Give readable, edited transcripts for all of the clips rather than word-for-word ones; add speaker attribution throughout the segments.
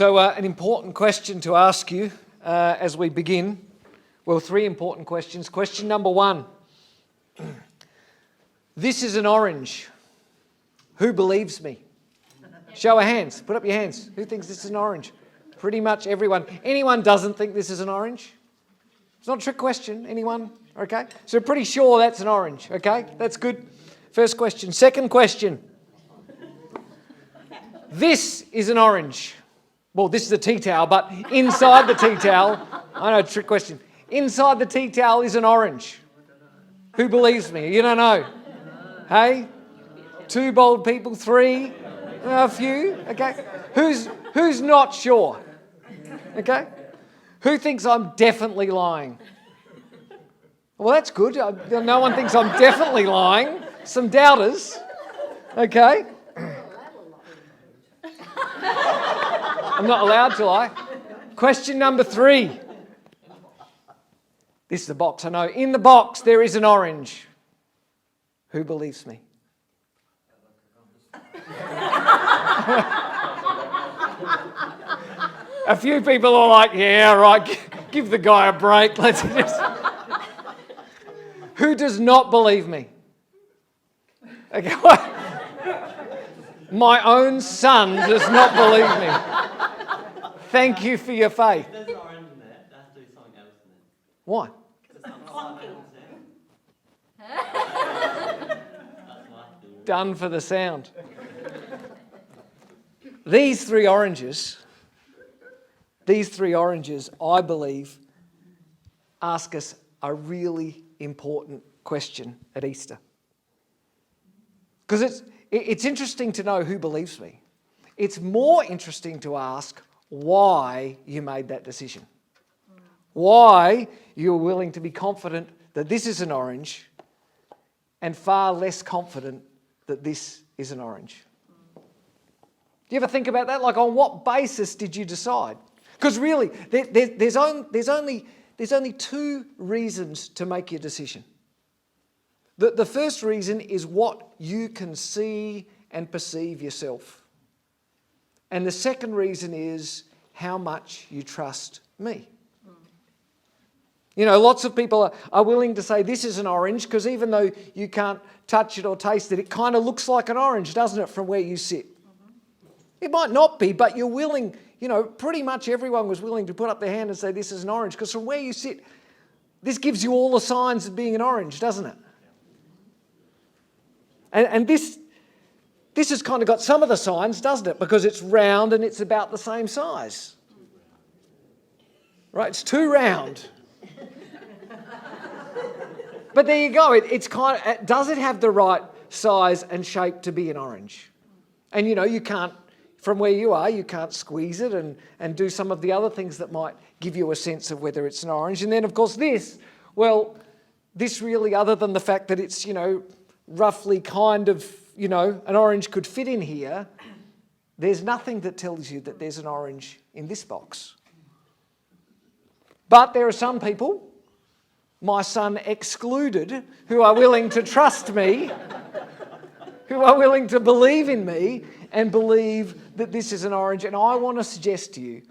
Speaker 1: So an important question to ask you as we begin. Well, three important questions. Question number one. This is an orange. Who believes me? Show of hands. Put up your hands. Who thinks this is an orange? Pretty much everyone. Anyone doesn't think this is an orange? It's not a trick question. Anyone? Okay. So pretty sure that's an orange. Okay. That's good. First question. Second question. This is an orange. Well, this is a tea towel, but inside the tea towel, I know, trick question. Inside the tea towel is an orange. Who believes me? You don't know. Hey? Two bold people, three, a few. Okay. Who's not sure? Okay. Who thinks I'm definitely lying? Well, that's good. No one thinks I'm definitely lying. Some doubters. Okay. I'm not allowed to lie. Question number three. This is the box, I know. In the box, there is an orange. Who believes me? A few people are like, yeah, right, give the guy a break. Let's just... Who does not believe me? Okay. My own son does not believe me. Thank you for your faith.
Speaker 2: There's an orange in there. There has to be something else in there.
Speaker 1: Why? Done for the sound. These three oranges, I believe, ask us a really important question at Easter. Because it's interesting to know who believes me. It's more interesting to ask why you made that decision. Why you're willing to be confident that this is an orange and far less confident that this is an orange. Do you ever think about that? Like, on what basis did you decide? Because really, there's only two reasons to make your decision. The first reason is what you can see and perceive yourself. And the second reason is how much you trust me. You know, lots of people are willing to say this is an orange because even though you can't touch it or taste it, it kind of looks like an orange, doesn't it, from where you sit? It might not be, but you're willing, you know, pretty much everyone was willing to put up their hand and say this is an orange because from where you sit, this gives you all the signs of being an orange, doesn't it? And this has kind of got some of the signs, doesn't it? Because it's round and it's about the same size. Right? It's too round. But there you go. It's kind of, does it have the right size and shape to be an orange? And you know, you can't, from where you are, you can't squeeze it and do some of the other things that might give you a sense of whether it's an orange. And then, of course, this really, other than the fact that it's, you know, roughly kind of, you know, an orange could fit in here, there's nothing that tells you that there's an orange in this box. But there are some people, my son excluded, who are willing to trust me, who are willing to believe in me and believe that this is an orange. And I want to suggest to you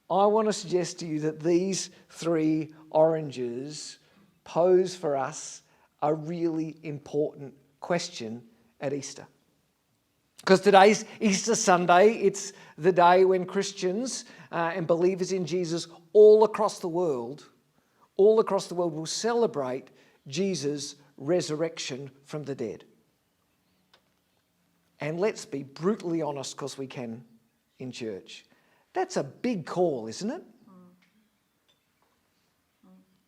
Speaker 1: that these three oranges pose for us a really important question at Easter. Because today's Easter Sunday, it's the day when Christians and believers in Jesus all across the world will celebrate Jesus' resurrection from the dead. And let's be brutally honest, because we can in church. That's a big call, isn't it?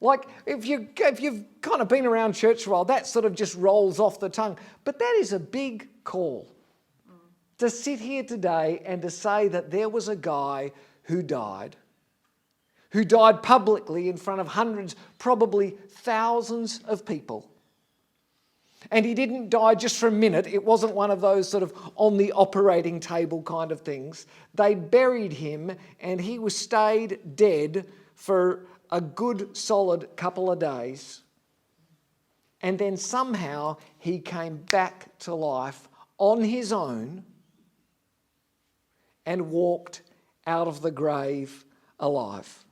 Speaker 1: Like, if you've kind of been around church for a while, that sort of just rolls off the tongue. But that is a big call. To sit here today and to say that there was a guy who died publicly in front of hundreds, probably thousands of people. And he didn't die just for a minute. It wasn't one of those sort of on the operating table kind of things. They buried him and he was stayed dead for a good solid couple of days. And then somehow he came back to life on his own and walked out of the grave alive.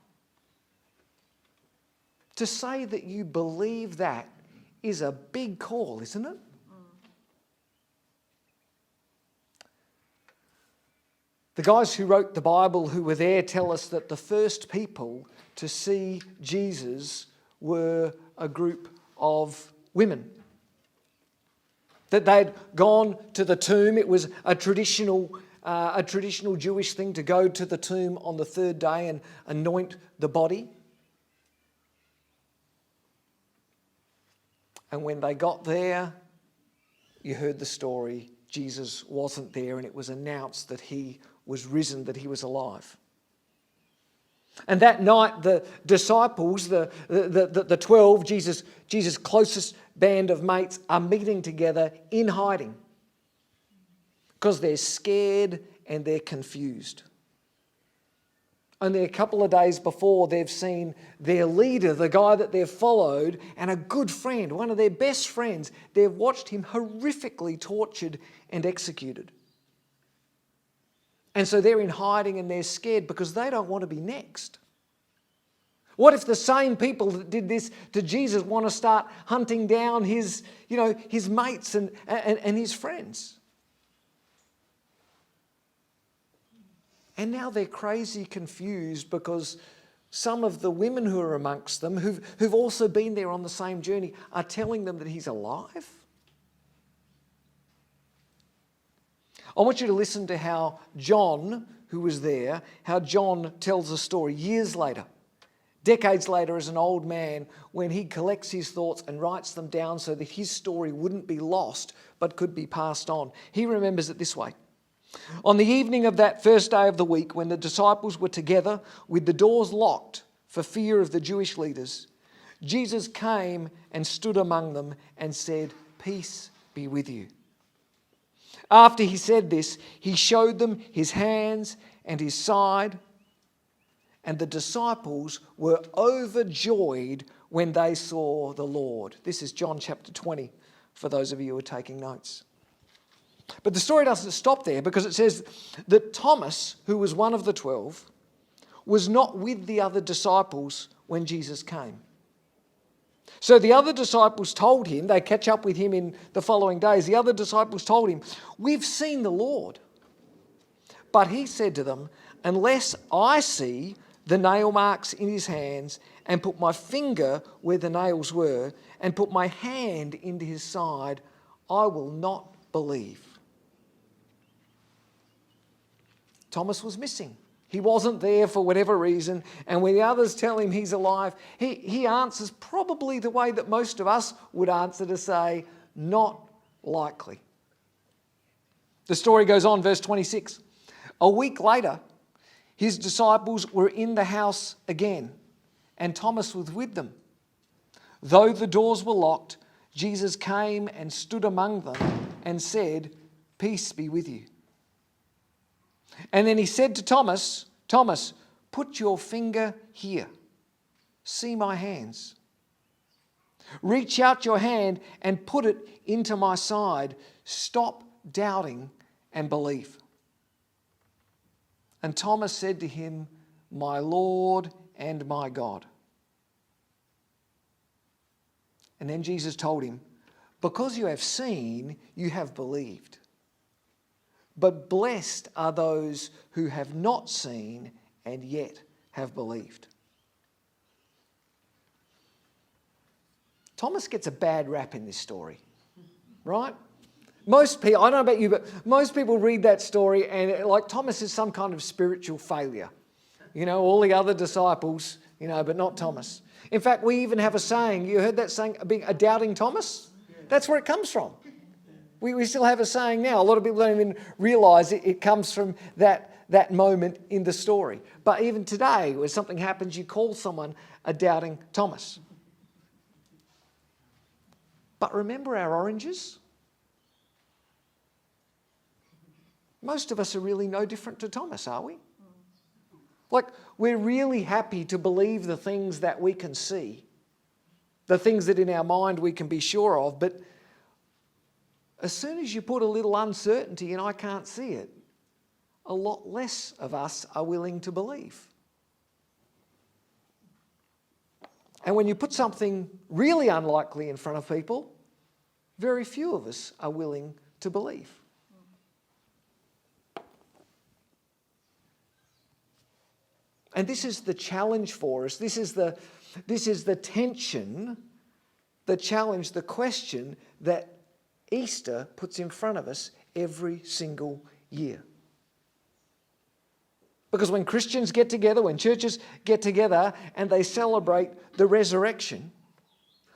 Speaker 1: To say that you believe that is a big call, isn't it? The guys who wrote the Bible who were there tell us that the first people to see Jesus were a group of women. That they'd gone to the tomb. It was a traditional Jewish thing to go to the tomb on the third day and anoint the body. And when they got there, you heard the story. Jesus wasn't there, and it was announced that he was risen, that he was alive. And that night, the disciples, the 12, Jesus' closest band of mates, are meeting together in hiding because they're scared and they're confused. Only a couple of days before, they've seen their leader, the guy that they've followed, and a good friend, one of their best friends, they've watched him horrifically tortured and executed. And so they're in hiding and they're scared because they don't want to be next. What if the same people that did this to Jesus want to start hunting down his mates and his friends? And now they're crazy confused because some of the women who are amongst them, who've also been there on the same journey, are telling them that he's alive. I want you to listen to how John, who was there, how John tells a story years later, decades later as an old man, when he collects his thoughts and writes them down so that his story wouldn't be lost but could be passed on. He remembers it this way. On the evening of that first day of the week, when the disciples were together with the doors locked for fear of the Jewish leaders, Jesus came and stood among them and said, "Peace be with you." After he said this, he showed them his hands and his side, and the disciples were overjoyed when they saw the Lord. This is John chapter 20, for those of you who are taking notes. But the story doesn't stop there, because it says that Thomas, who was one of the 12, was not with the other disciples when Jesus came. So the other disciples told him, they catch up with him in the following days, the other disciples told him, "We've seen the Lord." But he said to them, "Unless I see the nail marks in his hands and put my finger where the nails were and put my hand into his side, I will not believe." Thomas was missing. He wasn't there for whatever reason. And when the others tell him he's alive, he answers probably the way that most of us would answer, to say, "Not likely." The story goes on, verse 26. A week later, his disciples were in the house again, and Thomas was with them. Though the doors were locked, Jesus came and stood among them and said, "Peace be with you." And then he said to Thomas, "Thomas, put your finger here. See my hands. Reach out your hand and put it into my side. Stop doubting and believe." And Thomas said to him, "My Lord and my God." And then Jesus told him, "Because you have seen, you have believed. But blessed are those who have not seen and yet have believed." Thomas gets a bad rap in this story, right? Most people, I don't know about you, but most people read that story and like Thomas is some kind of spiritual failure. All the other disciples, but not Thomas. In fact, we even have a saying, you heard that saying, being a doubting Thomas? That's where it comes from. We still have a saying now. A lot of people don't even realise it comes from that moment in the story. But even today, when something happens, you call someone a doubting Thomas. But remember our oranges? Most of us are really no different to Thomas, are we? Like, we're really happy to believe the things that we can see, the things that in our mind we can be sure of, but as soon as you put a little uncertainty and I can't see it, a lot less of us are willing to believe. And when you put something really unlikely in front of people, very few of us are willing to believe. And this is the challenge for us. This is the tension, the challenge, the question that Easter puts in front of us every single year. Because when Christians get together, when churches get together and they celebrate the resurrection,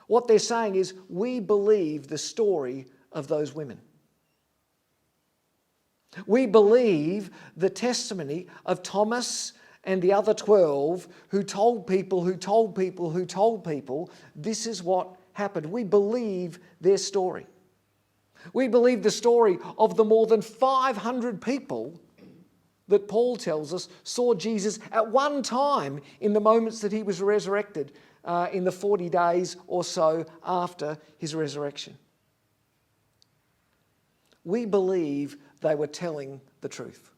Speaker 1: what they're saying is, we believe the story of those women. We believe the testimony of Thomas and the other 12 who told people, this is what happened. We believe their story. We believe the story of the more than 500 people that Paul tells us saw Jesus at one time in the moments that he was resurrected, in the 40 days or so after his resurrection. We believe they were telling the truth.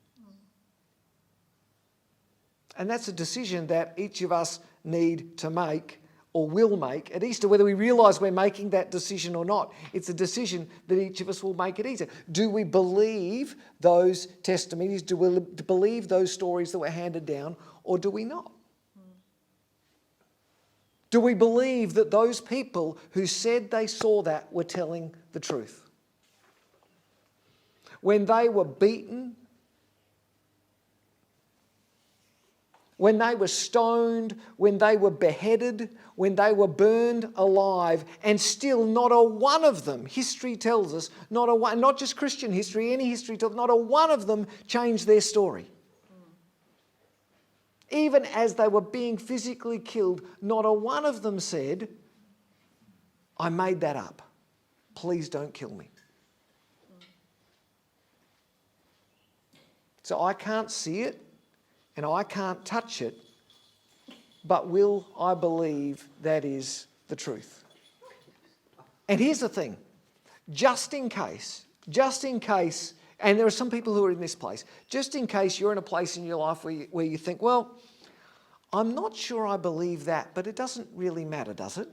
Speaker 1: And that's a decision that each of us need to make or will make at Easter, whether we realise we're making that decision or not. It's a decision that each of us will make at Easter. Do we believe those testimonies? Do we believe those stories that were handed down, or do we not? Do we believe that those people who said they saw that were telling the truth? When they were beaten, when they were stoned, when they were beheaded, when they were burned alive, and still not a one of them, history tells us, not just Christian history, any history tells us, not a one of them changed their story. Even as they were being physically killed, not a one of them said, I made that up. Please don't kill me. So I can't see it and I can't touch it, but will I believe that is the truth? And here's the thing, just in case, and there are some people who are in this place, just in case you're in a place in your life where you think, well, I'm not sure I believe that, but it doesn't really matter, does it?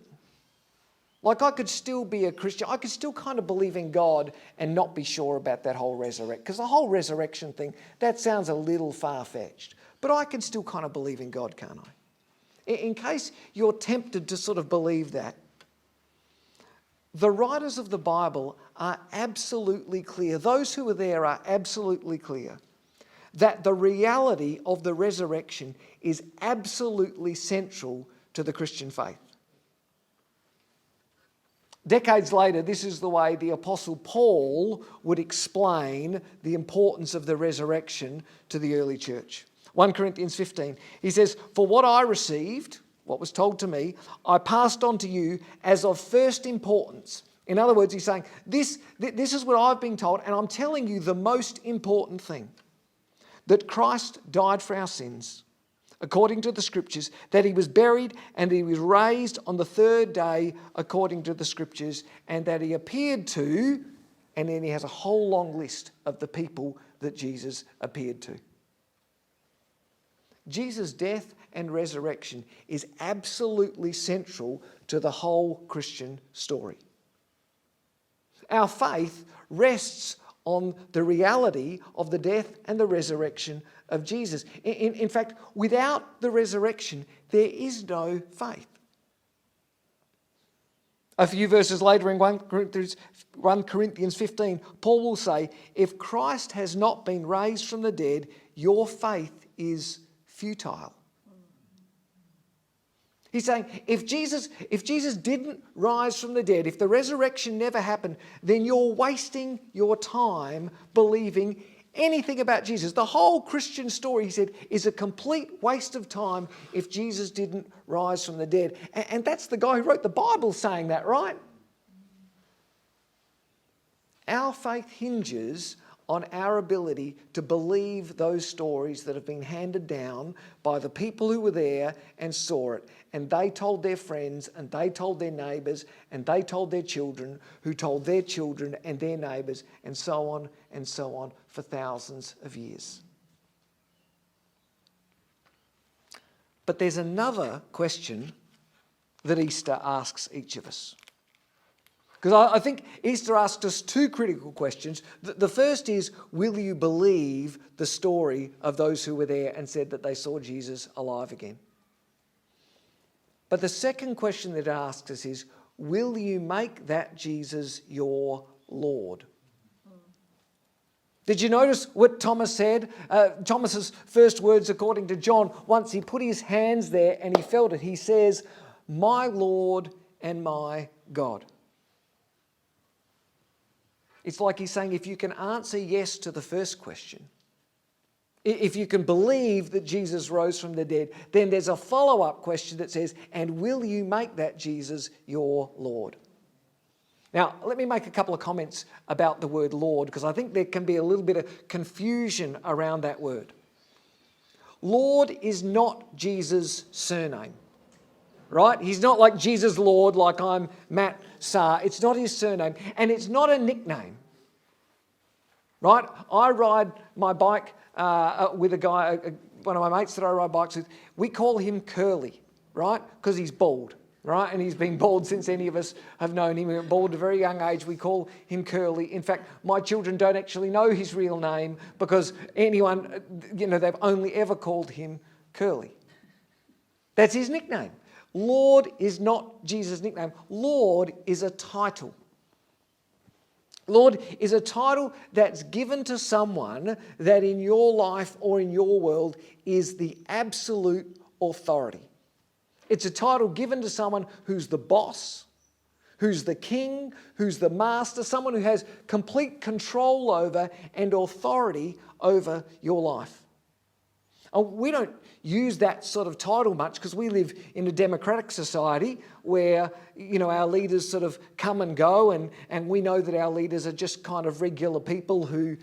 Speaker 1: Like, I could still be a Christian. I could still kind of believe in God and not be sure about that whole resurrection. Because the whole resurrection thing, that sounds a little far-fetched. But I can still kind of believe in God, can't I? In case you're tempted to sort of believe that, the writers of the Bible are absolutely clear. Those who are there are absolutely clear that the reality of the resurrection is absolutely central to the Christian faith. Decades later, this is the way the Apostle Paul would explain the importance of the resurrection to the early church. 1 Corinthians 15, he says, "For what I received, what was told to me, I passed on to you as of first importance." In other words, he's saying, this is what I've been told, and I'm telling you the most important thing, that Christ died for our sins, according to the Scriptures, that he was buried and he was raised on the third day, according to the Scriptures, and that he appeared to, and then he has a whole long list of the people that Jesus appeared to. Jesus' death and resurrection is absolutely central to the whole Christian story. Our faith rests on the reality of the death and the resurrection of Jesus. In fact, without the resurrection, there is no faith. A few verses later in 1 Corinthians 15, Paul will say, "If Christ has not been raised from the dead, your faith is futile." He's saying, if Jesus didn't rise from the dead, if the resurrection never happened, then you're wasting your time believing anything about Jesus. The whole Christian story, he said, is a complete waste of time if Jesus didn't rise from the dead. And that's the guy who wrote the Bible saying that, right? Our faith hinges on our ability to believe those stories that have been handed down by the people who were there and saw it. And they told their friends, and they told their neighbours, and they told their children, who told their children and their neighbours, and so on for thousands of years. But there's another question that Easter asks each of us. Because I think Easter asks us two critical questions. The first is, will you believe the story of those who were there and said that they saw Jesus alive again? But the second question that it asks us is, will you make that Jesus your Lord? Did you notice what Thomas said? Thomas's first words, according to John, once he put his hands there and he felt it, he says, "My Lord and my God." It's like he's saying, if you can answer yes to the first question, if you can believe that Jesus rose from the dead, then there's a follow-up question that says, and will you make that Jesus your Lord? Now, let me make a couple of comments about the word Lord, because I think there can be a little bit of confusion around that word. Lord is not Jesus' surname, right? He's not like Jesus Lord, like I'm Matt Saar. It's not his surname, and it's not a nickname, right? I ride my bike with a guy, one of my mates that I ride bikes with. We call him Curly, right? Because he's bald. Right? And he's been bald since any of us have known him. He went bald at a very young age. We call him Curly. In fact, my children don't actually know his real name because anyone, they've only ever called him Curly. That's his nickname. Lord is not Jesus' nickname. Lord is a title. Lord is a title that's given to someone that in your life or in your world is the absolute authority. It's a title given to someone who's the boss, who's the king, who's the master, someone who has complete control over and authority over your life. We don't use that sort of title much because we live in a democratic society where, our leaders sort of come and go and we know that our leaders are just kind of regular people who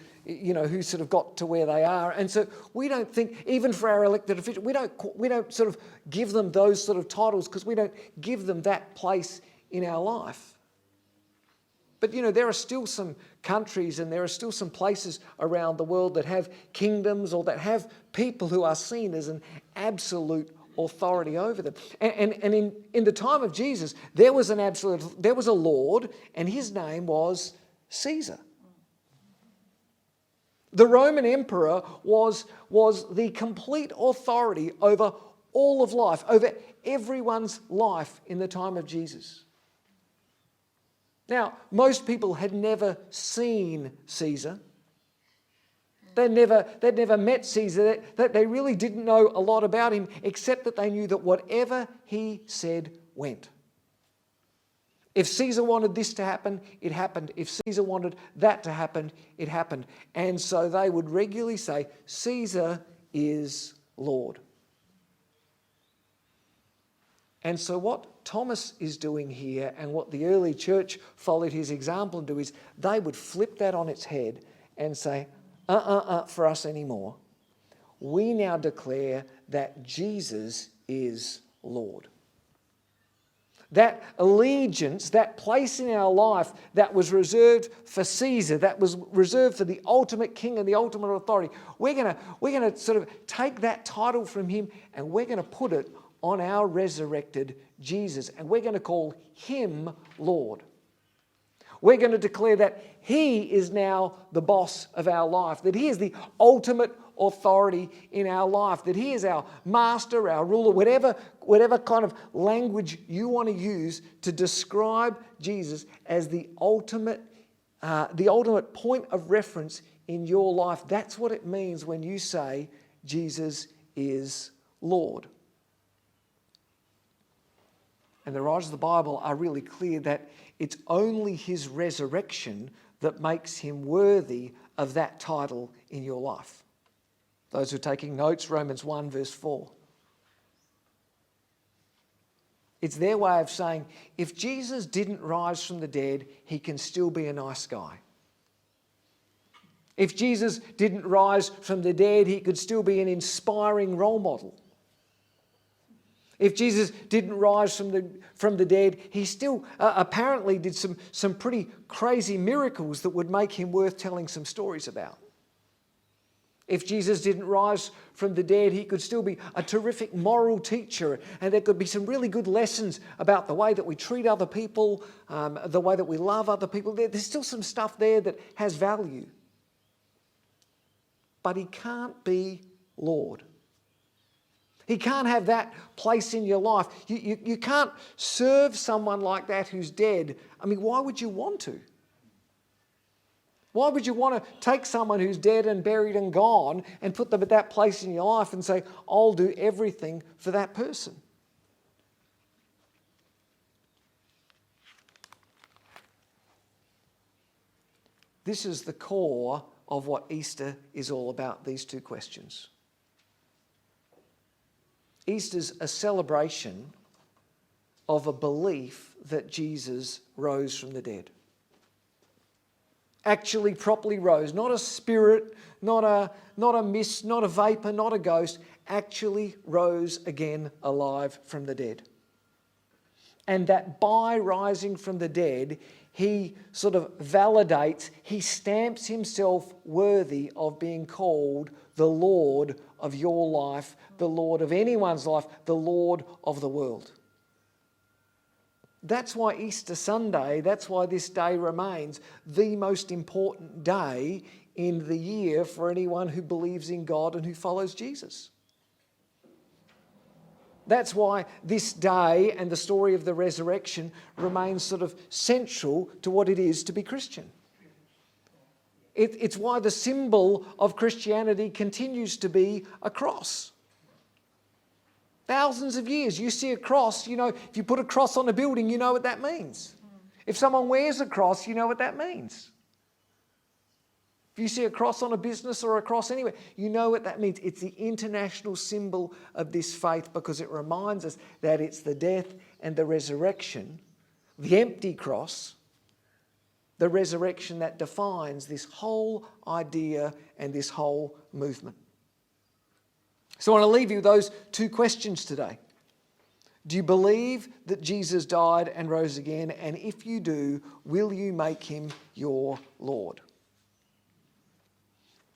Speaker 1: sort of got to where they are. And so we don't think, even for our elected officials, we don't sort of give them those sort of titles because we don't give them that place in our life. But, there are still some countries and there are still some places around the world that have kingdoms or that have people who are seen as an absolute authority over them. And in the time of Jesus, there was a Lord, and his name was Caesar. The Roman emperor was the complete authority over all of life, over everyone's life in the time of Jesus. Now, most people had never seen Caesar. They'd never met Caesar. They really didn't know a lot about him, except that they knew that whatever he said went. If Caesar wanted this to happen, it happened. If Caesar wanted that to happen, it happened. And so they would regularly say, Caesar is Lord. And so what Thomas is doing here, and what the early church followed his example and do, is they would flip that on its head and say, for us anymore. We now declare that Jesus is Lord. That allegiance, that place in our life that was reserved for Caesar, that was reserved for the ultimate king and the ultimate authority, we're going to sort of take that title from him and we're going to put it on our resurrected Jesus, and we're going to call him Lord. We're going to declare that he is now the boss of our life, that he is the ultimate authority in our life, that he is our master, our ruler, whatever kind of language you want to use to describe Jesus as the ultimate point of reference in your life. That's what it means when you say Jesus is Lord. And the writers of the Bible are really clear that it's only his resurrection that makes him worthy of that title in your life. Those who are taking notes, Romans 1 verse 4. It's their way of saying, if Jesus didn't rise from the dead, he can still be a nice guy. If Jesus didn't rise from the dead, he could still be an inspiring role model. If Jesus didn't rise from the dead, he still apparently did some pretty crazy miracles that would make him worth telling some stories about. If Jesus didn't rise from the dead, he could still be a terrific moral teacher, and there could be some really good lessons about the way that we treat other people, the way that we love other people. There's still some stuff there that has value. But he can't be Lord. He can't have that place in your life. You can't serve someone like that who's dead. I mean, why would you want to? Why would you want to take someone who's dead and buried and gone and put them at that place in your life and say, I'll do everything for that person? This is the core of what Easter is all about, these two questions. Easter's a celebration of a belief that Jesus rose from the dead. Actually properly rose, not a spirit, not a mist, not a vapour, not a ghost, actually rose again alive from the dead. And that by rising from the dead, he sort of validates, he stamps himself worthy of being called the Lord of your life, the Lord of anyone's life, the Lord of the world. That's why Easter Sunday, that's why this day remains the most important day in the year for anyone who believes in God and who follows Jesus. That's why this day and the story of the resurrection remains sort of central to what it is to be Christian. It's why the symbol of Christianity continues to be a cross. Thousands of years, you see a cross, if you put a cross on a building, you know what that means. If someone wears a cross, you know what that means. If you see a cross on a business or a cross anywhere, you know what that means. It's the international symbol of this faith because it reminds us that it's the death and the resurrection, the empty cross, the resurrection that defines this whole idea and this whole movement. So I want to leave you with those two questions today. Do you believe that Jesus died and rose again? And if you do, will you make him your Lord?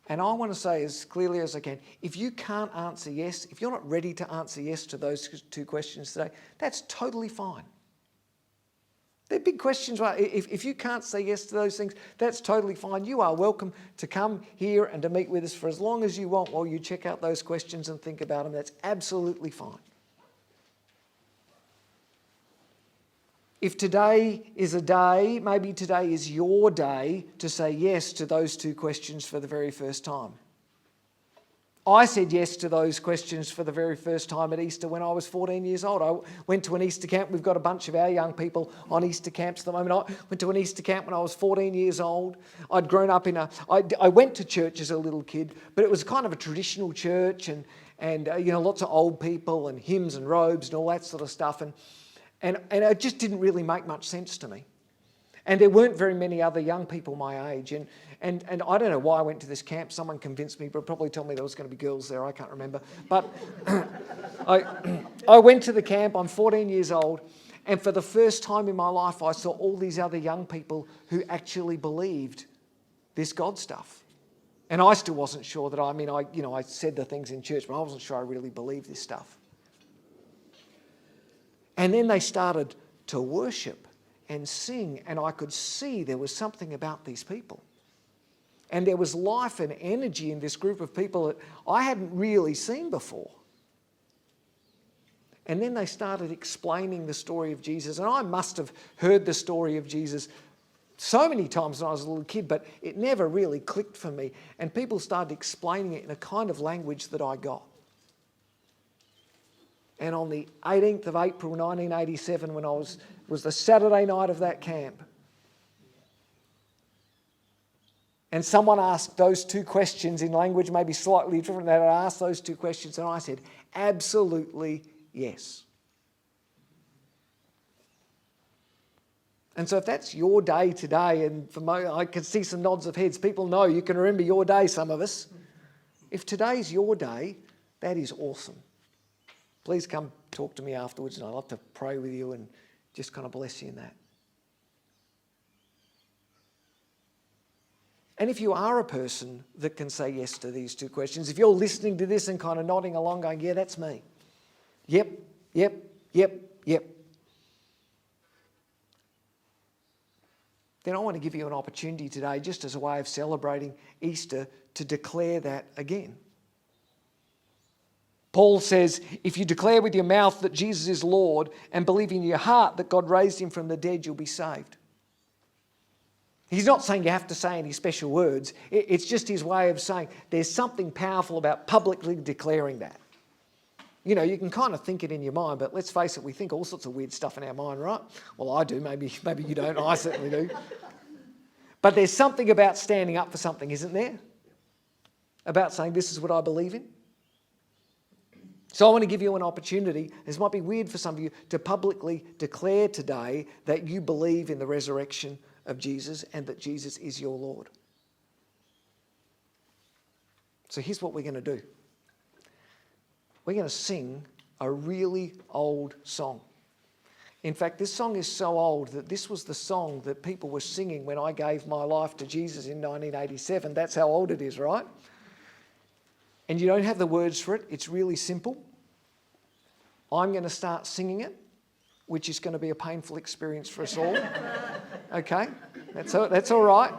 Speaker 1: And I want to say as clearly as I can, if you can't answer yes, if you're not ready to answer yes to those two questions today, that's totally fine. They're big questions, right? If you can't say yes to those things, that's totally fine. You are welcome to come here and to meet with us for as long as you want while you check out those questions and think about them. That's absolutely fine. If today is a day, maybe today is your day to say yes to those two questions for the very first time. I said yes to those questions for the very first time at Easter when I was 14 years old. I went to an Easter camp. We've got a bunch of our young people on Easter camps at the moment. I went to an Easter camp when I was 14 years old. I'd grown up I went to church as a little kid, but it was kind of a traditional church and lots of old people and hymns and robes and all that sort of stuff. And it just didn't really make much sense to me. And there weren't very many other young people my age. And I don't know why I went to this camp. Someone convinced me, but probably told me there was going to be girls there. I can't remember. But I went to the camp. I'm 14 years old. And for the first time in my life, I saw all these other young people who actually believed this God stuff. And I still wasn't sure that, I said the things in church, but I wasn't sure I really believed this stuff. And then they started to worship and sing, and I could see there was something about these people. And there was life and energy in this group of people that I hadn't really seen before. And then they started explaining the story of Jesus, and I must have heard the story of Jesus so many times when I was a little kid, but it never really clicked for me. And people started explaining it in a kind of language that I got. And on the 18th of April 1987, when was the Saturday night of that camp, and someone asked those two questions in language maybe slightly different than I asked those two questions, and I said, absolutely yes. And so if that's your day today, and I can see some nods of heads, people know you can remember your day, some of us. If today's your day, that is awesome. Please come talk to me afterwards, and I'd love to pray with you and just kind of bless you in that. And if you are a person that can say yes to these two questions, if you're listening to this and kind of nodding along going, yeah, that's me. Yep, yep, yep, yep. Then I want to give you an opportunity today, just as a way of celebrating Easter, to declare that again. Paul says, if you declare with your mouth that Jesus is Lord and believe in your heart that God raised him from the dead, you'll be saved. He's not saying you have to say any special words. It's just his way of saying there's something powerful about publicly declaring that. You know, you can kind of think it in your mind, but let's face it, we think all sorts of weird stuff in our mind, right? Well, I do. Maybe you don't. I certainly do. But there's something about standing up for something, isn't there? About saying, this is what I believe in. So I want to give you an opportunity, this might be weird for some of you, to publicly declare today that you believe in the resurrection of Jesus and that Jesus is your Lord. So here's what we're going to do. We're going to sing a really old song. In fact, this song is so old that this was the song that people were singing when I gave my life to Jesus in 1987. That's how old it is, right? And you don't have the words for it. It's really simple. I'm going to start singing it, which is going to be a painful experience for us all. Okay? That's all right.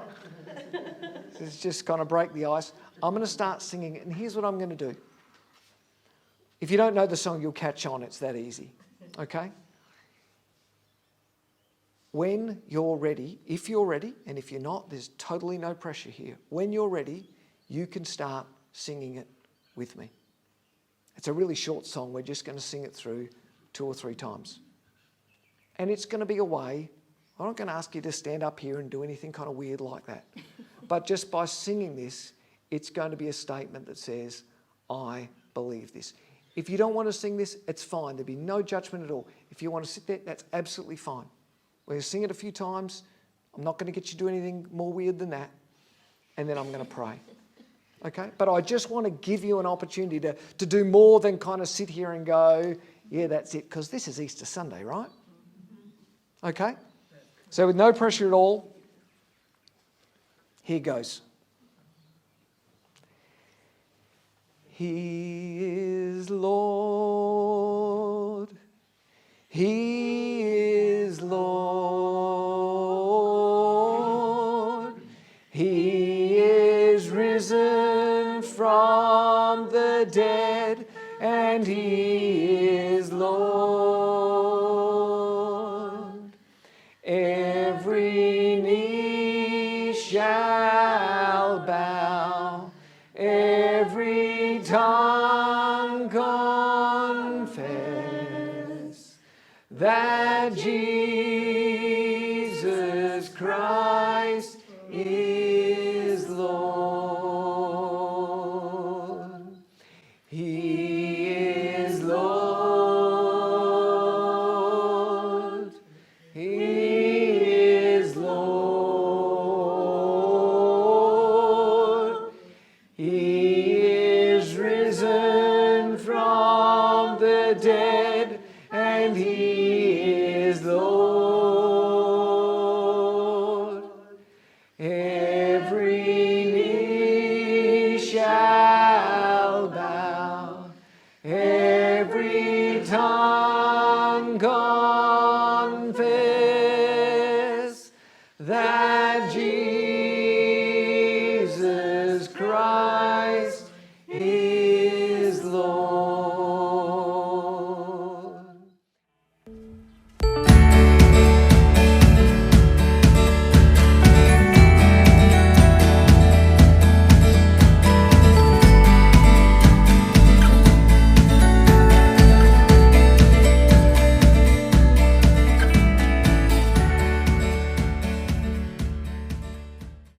Speaker 1: It's just kind of break the ice. I'm going to start singing it, and here's what I'm going to do. If you don't know the song, you'll catch on. It's that easy. Okay? When you're ready, if you're ready, and if you're not, there's totally no pressure here. When you're ready, you can start singing it with me. It's a really short song. We're just going to sing it through 2 or 3 times. And it's going to be a way, I'm not going to ask you to stand up here and do anything kind of weird like that. But just by singing this, it's going to be a statement that says, I believe this. If you don't want to sing this, it's fine. There'll be no judgment at all. If you want to sit there, that's absolutely fine. We're going to sing it a few times. I'm not going to get you to do anything more weird than that. And then I'm going to pray. Okay? But I just want to give you an opportunity to do more than kind of sit here and go, yeah, that's it. Because this is Easter Sunday, right? Okay? So with no pressure at all, here goes. He is Lord. He is Lord. He is risen from the dead, and he is Lord. Every knee shall bow, every tongue confess that Jesus Christ is Lord. He is Lord. He is Lord. He is risen from the dead, and he is Lord. Every